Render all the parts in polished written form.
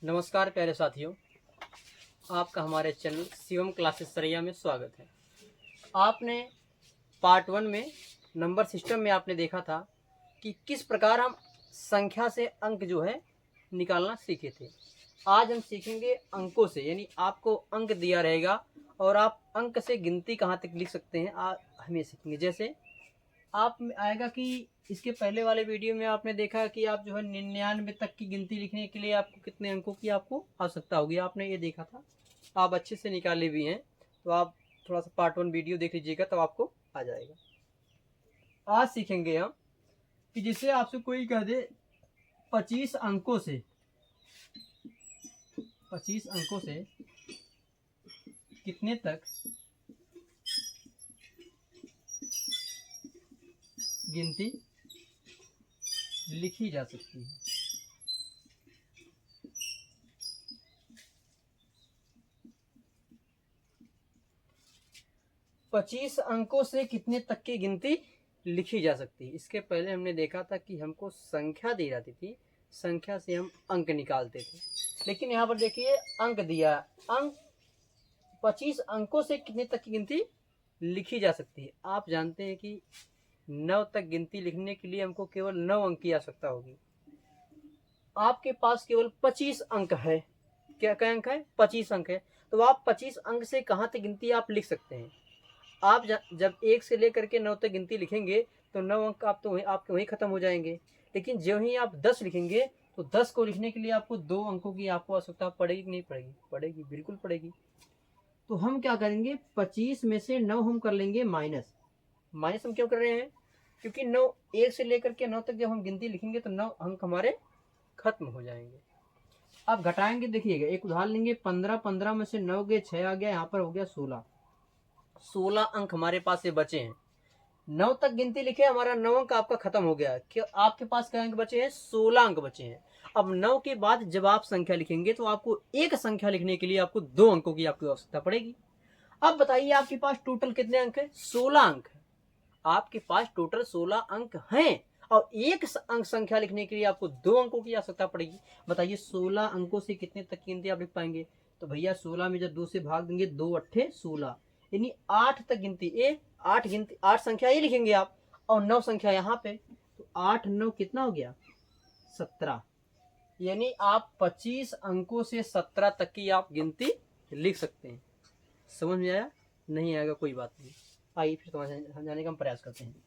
नमस्कार प्यारे साथियों, आपका हमारे चैनल शिवम क्लासेस सरैया में स्वागत है। आपने पार्ट 1 में नंबर सिस्टम में आपने देखा था कि किस प्रकार हम संख्या से अंक जो है निकालना सीखे थे। आज हम सीखेंगे अंकों से, यानी आपको अंक दिया रहेगा और आप अंक से गिनती कहाँ तक लिख सकते हैं हमें सीखेंगे। जैसे आप में आएगा कि इसके पहले वाले वीडियो में आपने देखा कि आप जो है 99 तक की गिनती लिखने के लिए आपको कितने अंकों की आपको आवश्यकता होगी, आपने ये देखा था। आप अच्छे से निकाले भी हैं, तो आप थोड़ा सा पार्ट 1 वीडियो देख लीजिएगा, तब आपको आ जाएगा। आज सीखेंगे हम कि जिसे आपसे कोई कह दे 25 अंकों से 25 अंकों से कितने तक गिनती लिखी जा सकती है। पच्चीस अंकों से कितने तक की गिनती लिखी जा सकती है। इसके पहले हमने देखा था कि हमको संख्या दी जाती थी, संख्या से हम अंक निकालते थे। लेकिन यहाँ पर देखिए अंक दिया, अंक 25 अंकों से कितने तक की गिनती लिखी जा सकती है। आप जानते हैं कि 9 तक गिनती लिखने के लिए हमको केवल 9 अंक की आवश्यकता होगी। आपके पास केवल 25 अंक है। क्या अंक है? 25 अंक है। तो आप 25 अंक से कहाँ तक गिनती आप लिख सकते हैं। आप जब 1 से लेकर के 9 तक गिनती लिखेंगे तो 9 अंक आप तो आपके वहीं खत्म हो जाएंगे। लेकिन जो ही आप 10 लिखेंगे तो 10 को लिखने के लिए आपको 2 अंकों की आपको आवश्यकता पड़ेगी कि नहीं पड़ेगी? पड़ेगी, बिल्कुल पड़ेगी। तो हम क्या करेंगे, 25 में से 9 हम कर लेंगे माइनस। माइनस हम क्यों कर रहे हैं? क्योंकि 9 1 से लेकर के 9 तक जब हम गिनती लिखेंगे तो 9 अंक हमारे खत्म हो जाएंगे। अब घटाएंगे, देखिएगा एक उदाहरण लेंगे। 15 में से 9 गए 6 आ गया, यहाँ पर हो गया 16। 16 अंक हमारे पास से बचे हैं। 9 तक गिनती लिखे, हमारा 9 अंक आपका खत्म हो गया। क्या आपके पास क्या अंक बचे हैं? 16 अंक बचे हैं। अब 9 के बाद जब आप संख्या लिखेंगे तो आपको एक संख्या लिखने के लिए आपको 2 अंकों की आपकी आवश्यकता पड़ेगी। अब बताइए आपके पास टोटल कितने अंक है? 16 अंक है। आपके पास टोटल 16 अंक हैं और एक अंक संख्या लिखने के लिए आपको 2 अंकों की आवश्यकता पड़ेगी। बताइए 16 अंकों से कितने तक की गिनती आप लिख पाएंगे? तो भैया 16 में जब 2 से भाग देंगे, 2 अट्ठे 16, यानी 8 तक गिनती। 8 संख्या ये लिखेंगे आप और 9 संख्या यहाँ पे, तो 8 9 कितना हो गया? 17। यानी आप 25 अंकों से 17 तक की आप गिनती लिख सकते हैं। समझ में आया? नहीं आएगा कोई बात नहीं, आइए फिर समझाने का हम प्रयास करते हैं।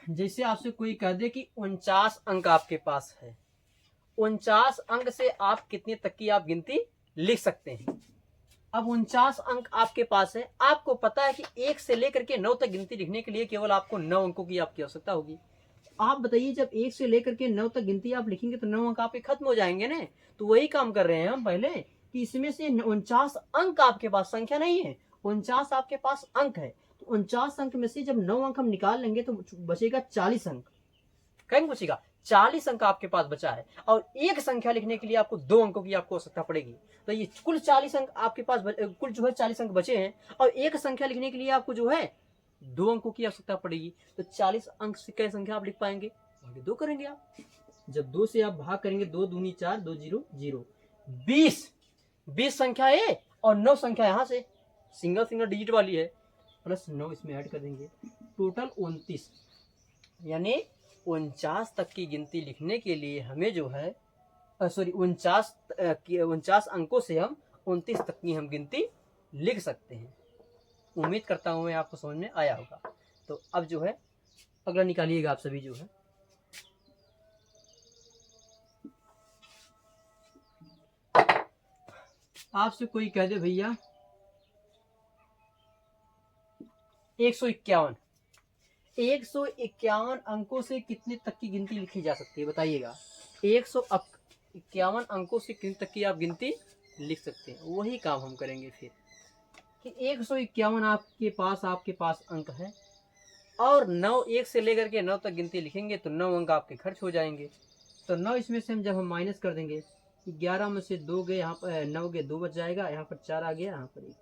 जैसे आपसे कोई कह दे कि 49 अंक आपके पास है, 49 अंक से आप कितने तक की आप गिनती लिख सकते हैं। अब 49 अंक आपके पास है, आपको पता है कि 1 से लेकर के 9 तक गिनती लिखने के लिए केवल आपको 9 अंकों की आपकी आवश्यकता होगी। आप बताइए जब 1 से लेकर के 9 तक गिनती आप लिखेंगे तो 9 अंक आपके खत्म हो जाएंगे ना। तो वही काम कर रहे हैं हम पहले कि इसमें से 49 अंक आपके पास, संख्या नहीं है, 49 आपके पास अंक है। तो 49 अंक में से जब 9 अंक हम निकाल लेंगे तो बचेगा 40 अंक। कहीं बचेगा 40 अंक आपके पास बचा है और एक संख्या लिखने के लिए आपको 2 अंकों की आपको आवश्यकता पड़ेगी। तो ये कुल 40 अंक आपके पास कुल जो है 40 अंक बचे हैं और एक संख्या लिखने के लिए आपको जो है 2 अंकों की आवश्यकता पड़ेगी। तो 40 अंक से क्या संख्या आप लिख पाएंगे? 2 करेंगे आप। जब 2 से आप भाग करेंगे, 2 दूनी 4, 2 0 0, 20 संख्या है और 9 संख्या यहाँ से सिंगल डिजिट वाली है, प्लस 9 इसमें ऐड कर देंगे, टोटल 29। यानी 49 तक की गिनती लिखने के लिए हमें जो है 49 अंकों से हम 29 तक की हम गिनती लिख सकते हैं। उम्मीद करता हूं मैं आपको समझ में आया होगा। तो अब जो है अगला निकालिएगा आप सभी। जो है आपसे कोई कह दे भैया 151, 151 अंकों से कितने तक की गिनती लिखी जा सकती है? बताइएगा। 151 अंकों से कितने तक की आप गिनती लिख सकते हैं? वही काम हम करेंगे फिर कि 151 आपके पास अंक है और 9 1 से लेकर के 9 तक गिनती लिखेंगे तो 9 अंक आपके खर्च हो जाएंगे। तो 9 इसमें से हम जब हम माइनस कर देंगे, 11 में से 2 गए, यहाँ पर 9 गए 2 बच जाएगा, यहाँ पर 4 आ गया, यहाँ पर 1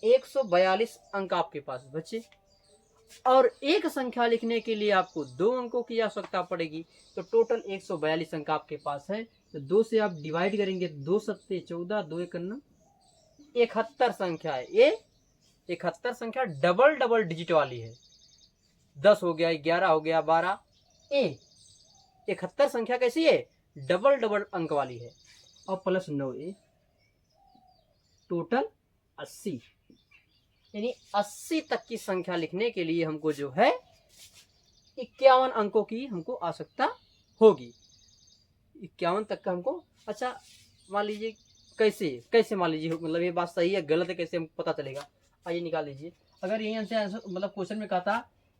142 अंक आपके पास बचे और एक संख्या लिखने के लिए आपको 2 अंकों की आवश्यकता पड़ेगी। तो टोटल 142 अंक आपके पास है। तो 2 से आप डिवाइड करेंगे, 2 सत्ते 14, 2 एक 71 संख्या है। ये 71 संख्या डबल डबल डिजिट वाली है। 10 हो गया, 11 हो गया, 12। ए 71 संख्या कैसी है? डबल डबल अंक वाली है। और प्लस 9 ए, टोटल 80। यानी 80 तक की संख्या लिखने के लिए हमको जो है 51 अंकों की हमको आवश्यकता होगी। 51 तक का हमको। अच्छा मान लीजिए कैसे कैसे मान लीजिए, मतलब ये बात सही है गलत है कैसे हमको पता चलेगा? आइए निकाल लीजिए। अगर यही से मतलब क्वेश्चन में कहा था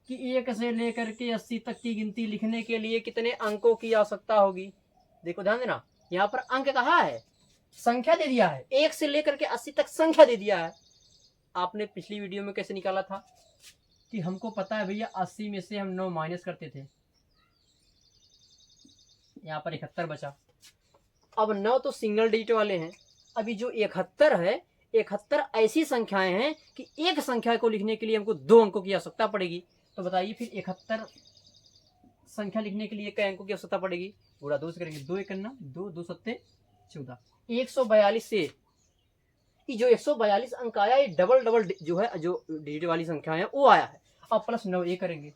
कि 1 से लेकर के 80 तक की गिनती लिखने के लिए कितने अंकों की आवश्यकता होगी। देखो ध्यान देना, यहाँ पर अंक कहा है? संख्या दे दिया है। 1 से लेकर के 80 तक संख्या दे दिया है। आपने पिछली वीडियो में कैसे निकाला था कि हमको पता है भैया 80 में से हम 9 माइनस करते थे, यहाँ पर 71 बचा। अब 9 तो सिंगल डिजिट वाले हैं। अभी जो 71 है, 71 ऐसी संख्याएं हैं कि एक संख्या को लिखने के लिए हमको 2 अंकों की आवश्यकता पड़ेगी। तो बताइए फिर 71 संख्या लिखने के लिए कई अंकों की आवश्यकता पड़ेगी? पूरा 2 से करेंगे, 2 एक 2, 2 सत्ते 14। 142 से जो 142 अंक आया, ये डबल डबल जो है जो डिजिट वाली संख्या है वो आया है। अब प्लस 9 ये करेंगे,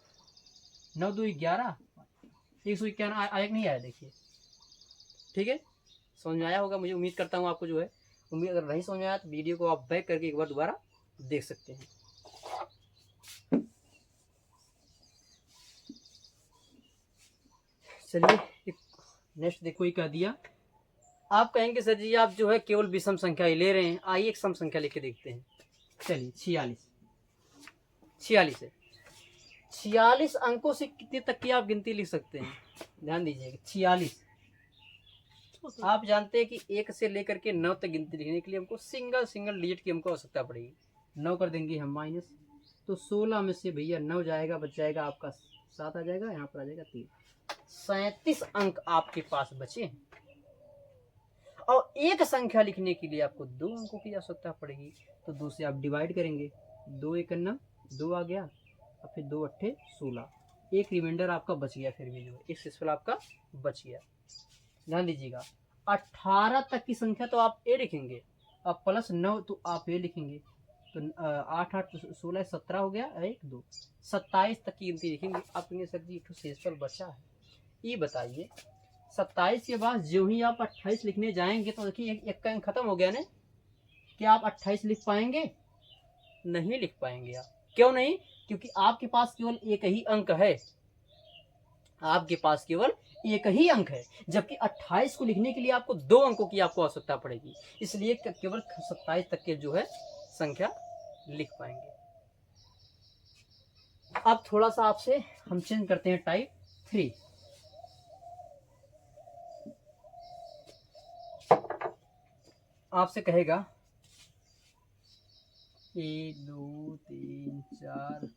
9 2 11, 151 आया कि नहीं आया? देखिए ठीक है, समझ में आया होगा मुझे उम्मीद करता हूँ आपको जो है। उम्मीद अगर नहीं समझ में आया तो वीडियो को आप बैक करके एक बार दोबारा देख सकते हैं। चलिए नेक्स्ट देखो, ये कह दिया। आप कहेंगे सर जी आप जो है केवल विषम संख्या ही ले रहे हैं। आइए एक सम संख्या लेके देखते हैं। चलिए 46 है। 46 अंकों से कितने तक की आप गिनती लिख सकते हैं? ध्यान दीजिएगा, 46। आप जानते हैं कि 1 से लेकर के 9 तक गिनती लिखने के लिए हमको सिंगल डिजिट की हमको आवश्यकता पड़ेगी। 9 कर देंगे हम माइनस, तो 16 में से भैया 9 जाएगा, बच जाएगा आपका 7 आ जाएगा, यहाँ पर आ जाएगा 3। 37 अंक आपके पास बचे हैं। और एक संख्या लिखने के लिए आपको 2 अंकों की आवश्यकता पड़ेगी। तो 2 से आप डिवाइड करेंगे, 2 एक 2 आ गया, और फिर 2 अट्ठे 16। एक रिमाइंडर आपका बच गया, फिर भी जो है एक शेषफल आपका बच गया। ध्यान दीजिएगा, 18 तक की संख्या तो आप ए लिखेंगे, अब प्लस 9 तो आप ए लिखेंगे। तो 8 8 16 17 हो गया, 1 2 27 तक की गिनती लिखेंगे। आप कहेंगे सर जी एक शेषफल बचा है। ये बताइए 27 के बाद जो ही आप 28 लिखने जाएंगे तो देखिए एक का अंक खत्म हो गया ना। क्या आप 28 लिख पाएंगे? नहीं लिख पाएंगे आप। क्यों नहीं? क्योंकि आपके पास केवल एक ही अंक है। आपके पास केवल एक ही अंक है, जबकि 28 को लिखने के लिए आपको 2 अंकों की आपको आवश्यकता पड़ेगी। इसलिए केवल 27 तक के जो है संख्या लिख पाएंगे। अब थोड़ा सा आपसे हम चेंज करते हैं टाइप 3। आपसे कहेगा 1 2 3 4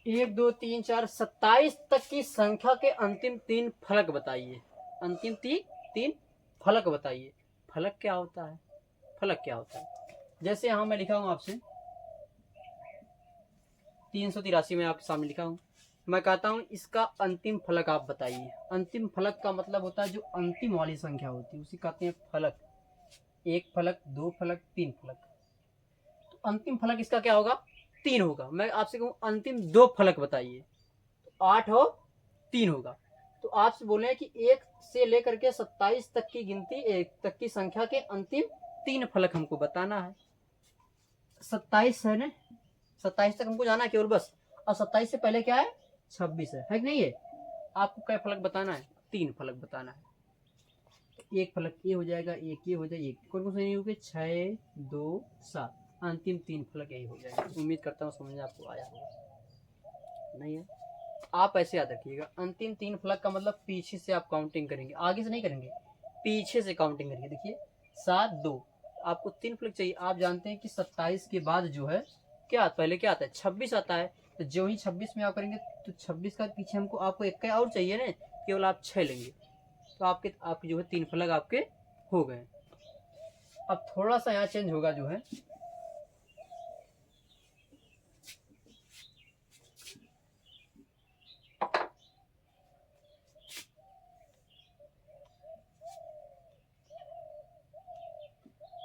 1 2 3 4 27 तक की संख्या के अंतिम 3 फलक बताइए। अंतिम 3 फलक बताइए। फलक क्या होता है? फलक क्या होता है? जैसे यहाँ मैं लिखा हूँ आपसे 383 में आपके सामने लिखा हूँ। मैं कहता हूँ इसका अंतिम फलक आप बताइए। अंतिम फलक का मतलब होता है जो अंतिम वाली संख्या होती है उसी कहते हैं फलक। 1 फलक, 2 फलक, 3 फलक। तो अंतिम फलक इसका क्या होगा? 3 होगा। मैं आपसे कहूँ अंतिम 2 फलक बताइए, तो 8 और 3 होगा। तो आपसे बोले कि 1 से लेकर के 27 तक की गिनती, 1 तक की संख्या के अंतिम 3 फलक हमको बताना है। 27 है ना, 27 तक हमको जाना है केवल बस। और 27 से पहले क्या है? 26 है कि नहीं है? आपको क्या फलक बताना है? 3 फलक बताना है। एक फलक ये हो जाएगा, एक ये हो जाएगा, एक कौन कौन से नहीं होंगे? 6 2 7। अंतिम 3 फलक यही हो जाएगा। उम्मीद करता हूँ समझ में आपको आया होगा। नहीं है? आप ऐसे याद रखिएगा, अंतिम 3 फलक का मतलब पीछे से आप काउंटिंग करेंगे, आगे से नहीं करेंगे, पीछे से काउंटिंग करेंगे। देखिए 7 2, आपको 3 फलक चाहिए। आप जानते हैं कि 27 के बाद जो है क्या पहले क्या आता है, 26 आता है। तो जो ही 26 में आप करेंगे तो 26 का पीछे हमको आपको एक का और चाहिए ना, केवल आप 6 लेंगे तो आपके जो है 3 फलक आपके हो गए। अब थोड़ा सा यहाँ चेंज होगा जो है,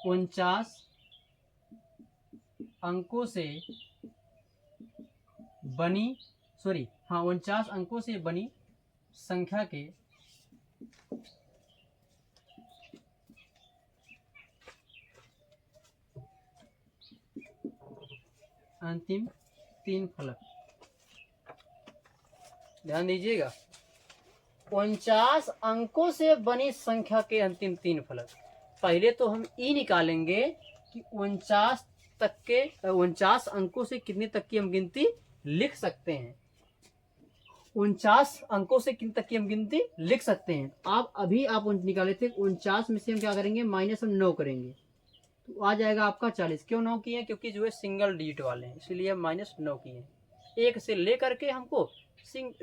उनचास अंकों से बनी 49 अंकों से बनी संख्या के अंतिम 3 फलक। ध्यान दीजिएगा, 49 अंकों से बनी संख्या के अंतिम 3 फलक। पहले तो हम ई निकालेंगे कि 49 अंकों से कितने तक की हम गिनती लिख सकते हैं। 49 अंकों से कितने तक की हम गिनती लिख सकते हैं। आप निकाले थे 49 में से हम क्या करेंगे, माइनस हम 9 करेंगे तो आ जाएगा आपका 40। क्यों 9 किए, क्योंकि जो है सिंगल डिजिट वाले हैं, इसलिए हम -9 किए। एक से लेकर के हमको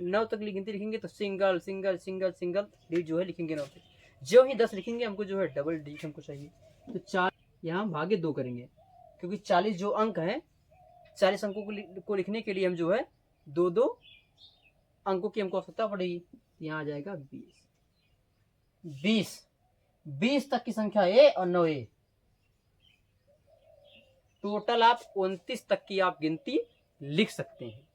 9 तक गिनती लिखेंगे तो single single single single digit जो है लिखेंगे 9 तक। जो ही 10 लिखेंगे हमको जो है डबल डिजिट हमको चाहिए। तो 4 यहाँ भागे 2 करेंगे, क्योंकि 40 जो अंक है, 40 अंकों को लिखने के लिए हम जो है 2 अंकों की हमको आवश्यकता पड़ेगी। यहाँ आ जाएगा 20 तक की संख्या ए और 9 ए। टोटल आप 29 तक की आप गिनती लिख सकते हैं।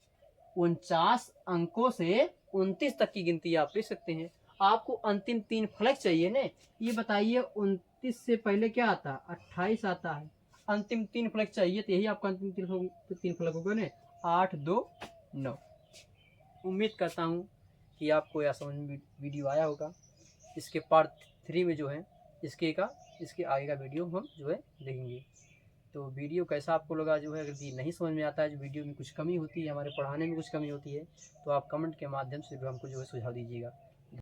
49 अंकों से 29 तक की गिनती आप लिख सकते हैं। आपको अंतिम 3 फलक चाहिए ना, ये बताइए 29 से पहले क्या आता है, 28 आता है। अंतिम 3 फलक चाहिए तो यही आपका अंतिम 3 फलक होगा ना, 8, 2, 9। उम्मीद करता हूँ कि आपको यह समझ में वीडियो आया होगा। इसके पार्ट 3 में जो है इसके आगे का वीडियो हम जो है देखेंगे। तो वीडियो कैसा आपको लगा जो है, अगर ये नहीं समझ में आता है, जो वीडियो में कुछ कमी होती है, हमारे पढ़ाने में कुछ कमी होती है, तो आप कमेंट के माध्यम से भी हमको जो है सुझाव दीजिएगा।